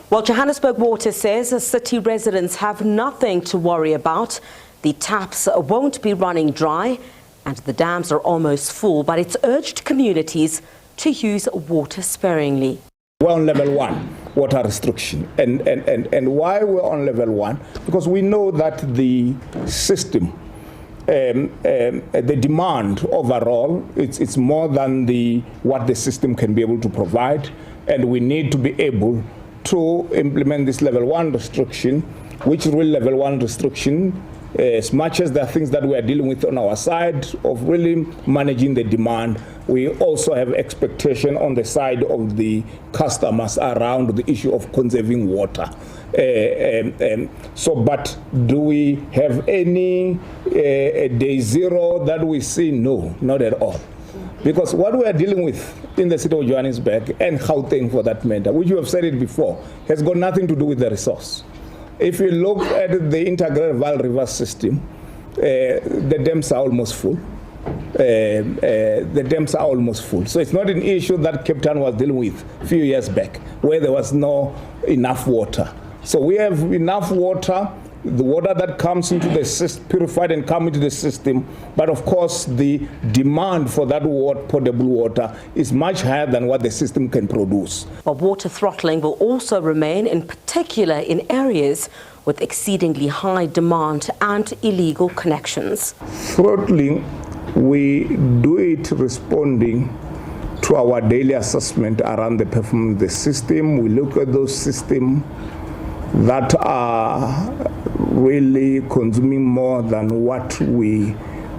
Well, Johannesburg Water says city residents have nothing to worry about. The taps won't be running dry and the dams are almost full, but it's urged communities to use water sparingly. We're on level 1, water restriction. And why we're on level 1? Because we know that the system, the demand overall, it's more than what the system can be able to provide. And we need to be able to implement this level 1 restriction, which really level 1 restriction, as much as there are things that we are dealing with on our side of really managing the demand, we also have expectation on the side of the customers around the issue of conserving water. But do we have any day zero that we see? No, not at all. Because what we are dealing with in the city of Johannesburg and Gauteng for that matter, which you have said it before, has got nothing to do with the resource. If you look at the integrated Vaal River system, the dams are almost full. The dams are almost full. So it's not an issue that Cape Town was dealing with a few years back, where there was no enough water. So we have enough water. The water that comes into the system, purified and come into the system, but of course the demand for that potable water is much higher than what the system can produce. But water throttling will also remain, in particular in areas with exceedingly high demand and illegal connections. Throttling, we do it responding to our daily assessment around the performance of the system. We look at those systems that are really consuming more than what we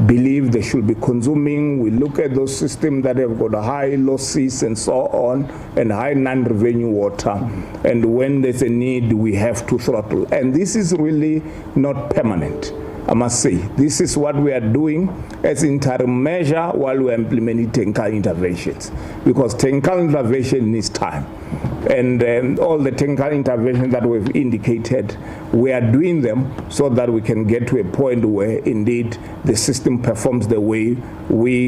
believe they should be consuming. We look at those systems that have got high losses and so on, and high non-revenue water. And when there's a need, we have to throttle. And this is really not permanent, I must say. This is what we are doing as interim measure while we're implementing technical interventions, because technical intervention needs time. And all the technical interventions that we've indicated, we are doing them so that we can get to a point where indeed the system performs the way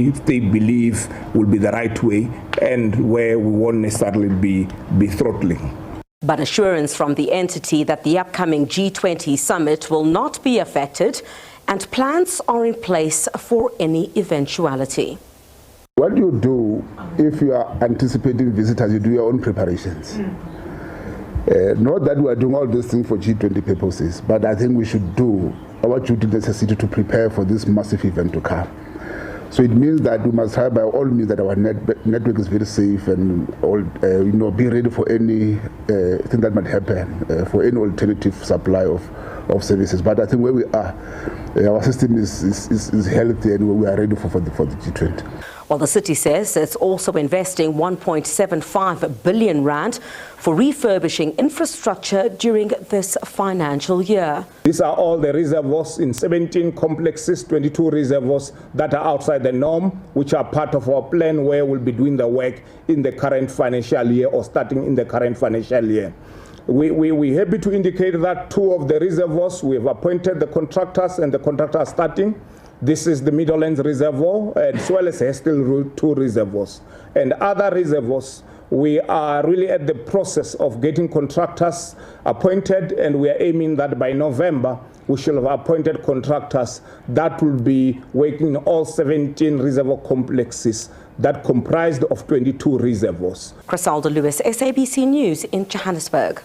they believe will be the right way, and where we won't necessarily be throttling. But assurance from the entity that the upcoming G20 summit will not be affected and plans are in place for any eventuality. What you do if you are anticipating visitors, you do your own preparations. Not that we are doing all these things for G20 purposes, but I think we should do our due necessity to prepare for this massive event to come. So it means that we must try by all means that our network is very safe and all, be ready for any thing that might happen, for any alternative supply of services. But I think where we are, our system is healthy and we are ready for the G20. Well, the city says it's also investing 1.75 billion rand for refurbishing infrastructure during this financial year. These are all the reservoirs in 17 complexes, 22 reservoirs that are outside the norm, which are part of our plan where we'll be doing the work in the current financial year or starting in the current financial year. We're happy to indicate that 2 of the reservoirs, we have appointed the contractors and the contractors are starting. This is the Middlelands Reservoir as well as Hestel 2 reservoirs. And other reservoirs, we are really at the process of getting contractors appointed, and we are aiming that by November we shall have appointed contractors that will be working in all 17 reservoir complexes that comprised of 22 reservoirs. Crisalda Lewis, SABC News in Johannesburg.